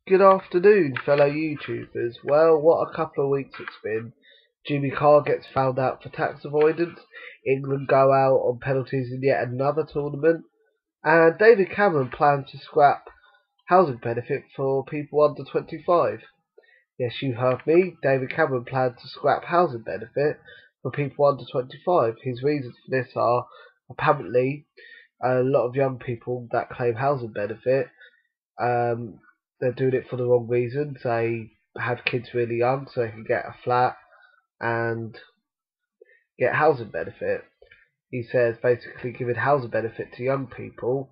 Good afternoon, fellow YouTubers. Well, what a couple of weeks it's been. Jimmy Carr gets found out for tax avoidance, England go out on penalties in yet another tournament, and David Cameron plans to scrap housing benefit for people under 25. Yes, you heard me. David Cameron plans to scrap housing benefit for people under 25. His reasons for this are apparently a lot of young people that claim housing benefit they're doing it for the wrong reasons. They have kids really young so they can get a flat and get housing benefit. He says basically giving housing benefit to young people,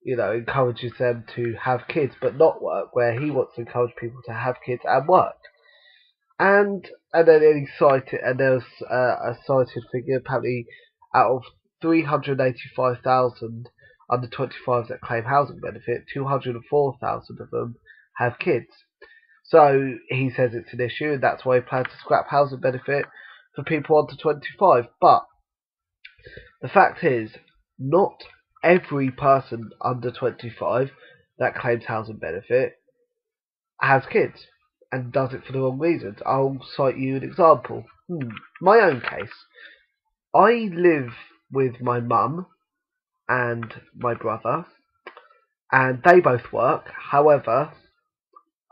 encourages them to have kids but not work, where he wants to encourage people to have kids and work. And then he cited, and there was a cited figure apparently out of 385,000 under 25s that claim housing benefit, 204,000 of them have kids. So he says it's an issue, and that's why he plans to scrap housing benefit for people under 25. But the fact is, not every person under 25 that claims housing benefit has kids and does it for the wrong reasons. I'll cite you an example. My own case. I live with my mum and my brother, and they both work. However,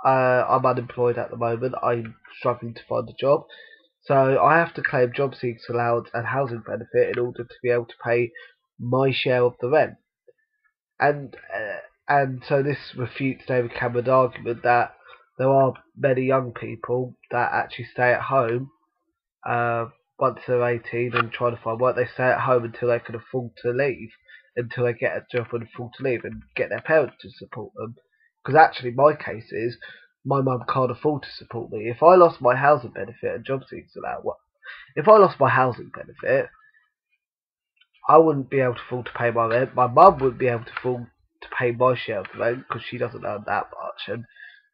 I'm unemployed at the moment. I'm struggling to find a job, so I have to claim job seekers allowance and housing benefit in order to be able to pay my share of the rent. And so this refutes David Cameron's argument that there are many young people that actually stay at home once they're 18 and trying to find work. They stay at home until they can afford to leave, until they get a job and afford to leave and get their parents to support them. Because actually my case is, my mum can't afford to support me. If I lost my housing benefit and job seekers allowance, if I lost my housing benefit, I wouldn't be able to afford to pay my rent. My mum wouldn't be able to afford to pay my share of the rent because she doesn't earn that much. And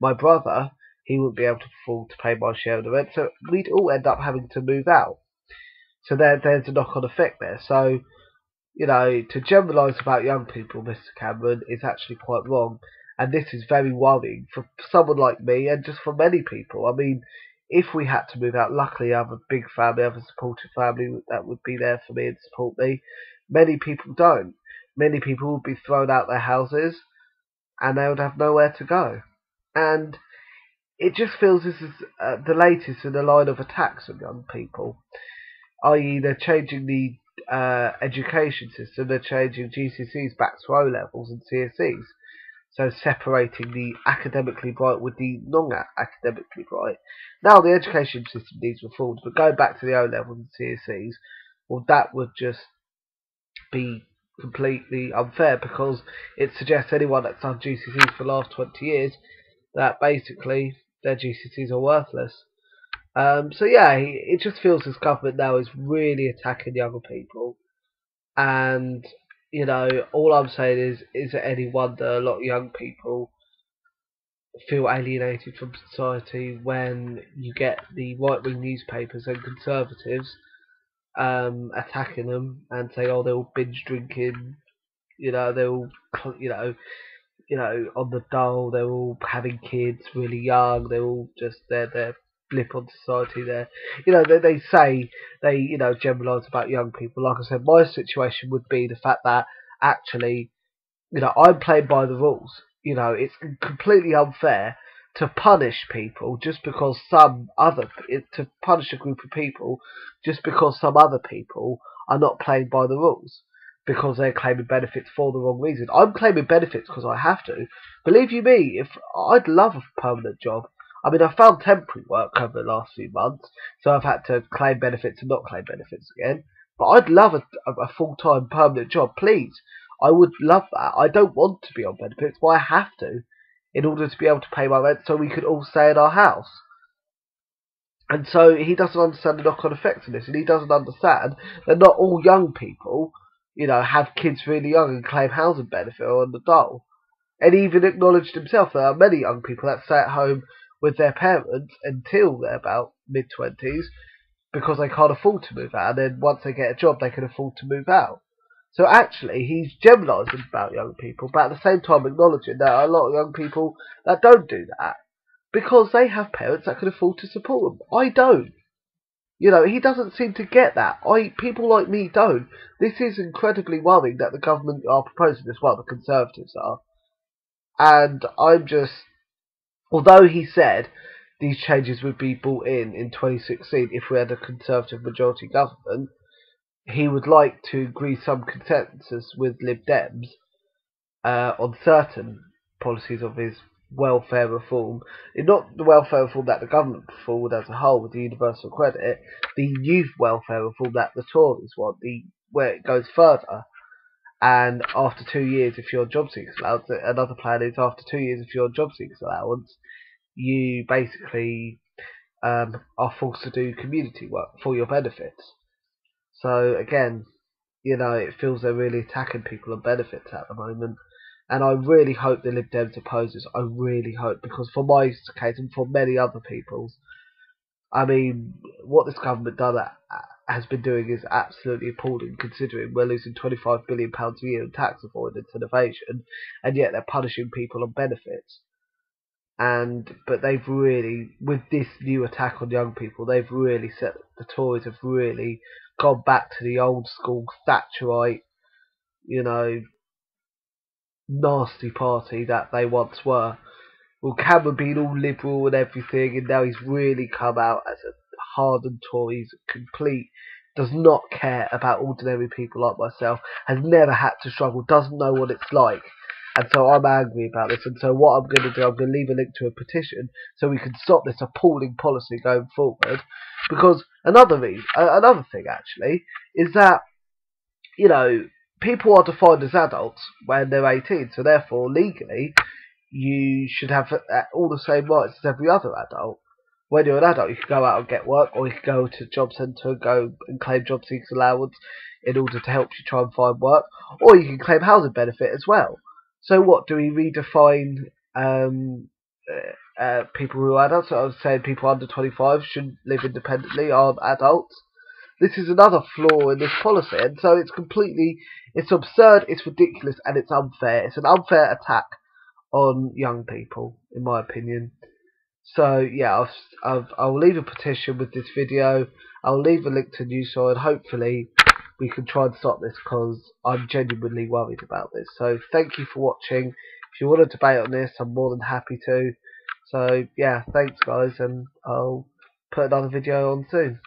my brother, he wouldn't be able to afford to pay my share of the rent. So we'd all end up having to move out. So there's a knock-on effect there. So, to generalise about young people, Mr. Cameron, is actually quite wrong. And this is very worrying for someone like me and just for many people. I mean, if we had to move out, luckily I have a big family, I have a supportive family that would be there for me and support me. Many people don't. Many people would be thrown out their houses and they would have nowhere to go. And it just feels this is the latest in a line of attacks on young people. I.e., they're changing the education system, they're changing GCSEs back to O-levels and CSEs. So separating the academically bright with the non-academically bright. Now the education system needs reforms, but going back to the O-levels and CSEs, well, that would just be completely unfair, because it suggests anyone that's done GCSEs for the last 20 years that basically their GCSEs are worthless. So yeah, it just feels this government now is really attacking younger people, and all I'm saying is it any wonder a lot of young people feel alienated from society when you get the right-wing newspapers and conservatives attacking them and saying, oh, they're all binge drinking, they're all, on the dole, they're all having kids really young, they're all just, they're blip on society there. They say, they generalise about young people. Like I said, my situation would be the fact that actually, I'm playing by the rules. It's completely unfair to punish people just because to punish a group of people just because some other people are not playing by the rules, because they're claiming benefits for the wrong reason. I'm claiming benefits because I have to. Believe you me, if I'd love a permanent job. I mean, I found temporary work over the last few months, so I've had to claim benefits and not claim benefits again. But I'd love a full-time permanent job, please. I would love that. I don't want to be on benefits, but I have to in order to be able to pay my rent so we could all stay in our house. And so he doesn't understand the knock-on effects of this, and he doesn't understand that not all young people, have kids really young and claim housing benefit or on the dole. And he even acknowledged himself there are many young people that stay at home with their parents until they're about mid-20s because they can't afford to move out, and then once they get a job they can afford to move out. So actually, he's generalising about young people, but at the same time acknowledging there are a lot of young people that don't do that because they have parents that can afford to support them. I don't. You know, he doesn't seem to get that. People like me don't. This is incredibly worrying that the government are proposing this, well, the Conservatives are. And I'm just, although he said these changes would be brought in 2016 if we had a Conservative majority government, he would like to agree some consensus with Lib Dems on certain policies of his welfare reform. Not the welfare reform that the government put forward as a whole with the universal credit, the youth welfare reform that the Tories want, where it goes further. And after 2 years, if you're on job seekers allowance, another plan is after 2 years, if you're on job seekers allowance, you basically are forced to do community work for your benefits. So again, you know, it feels they're really attacking people on benefits at the moment. And I really hope the Lib Dems oppose this. I really hope, because for my case and for many other people's, I mean, what this government has been doing is absolutely appalling, considering we're losing £25 billion a year in tax avoidance and evasion, and yet they're punishing people on benefits. But they've really, with this new attack on young people, they've really the Tories have really gone back to the old school Thatcherite, you know, nasty party that they once were. Well, Cameron being all liberal and everything, and now he's really come out as a hardened Tory. He's complete, does not care about ordinary people like myself, has never had to struggle, doesn't know what it's like. And so I'm angry about this. And so what I'm going to do, I'm going to leave a link to a petition so we can stop this appalling policy going forward. Because another thing actually is that, you know, people are defined as adults when they're 18, so therefore legally you should have all the same rights as every other adult. When you're an adult, you can go out and get work, or you can go to the job centre and go and claim job seekers allowance in order to help you try and find work, or you can claim housing benefit as well. So what, do we redefine people who are adults? So I was saying people under 25 shouldn't live independently, aren't adults. This is another flaw in this policy, and so it's absurd, it's ridiculous, and it's unfair. It's an unfair attack on young people, in my opinion. So yeah, I'll leave a petition with this video. I'll leave a link to Newside. Hopefully we can try and stop this, because I'm genuinely worried about this. So thank you for watching. If you want to debate on this, I'm more than happy to. So yeah, thanks guys, and I'll put another video on soon.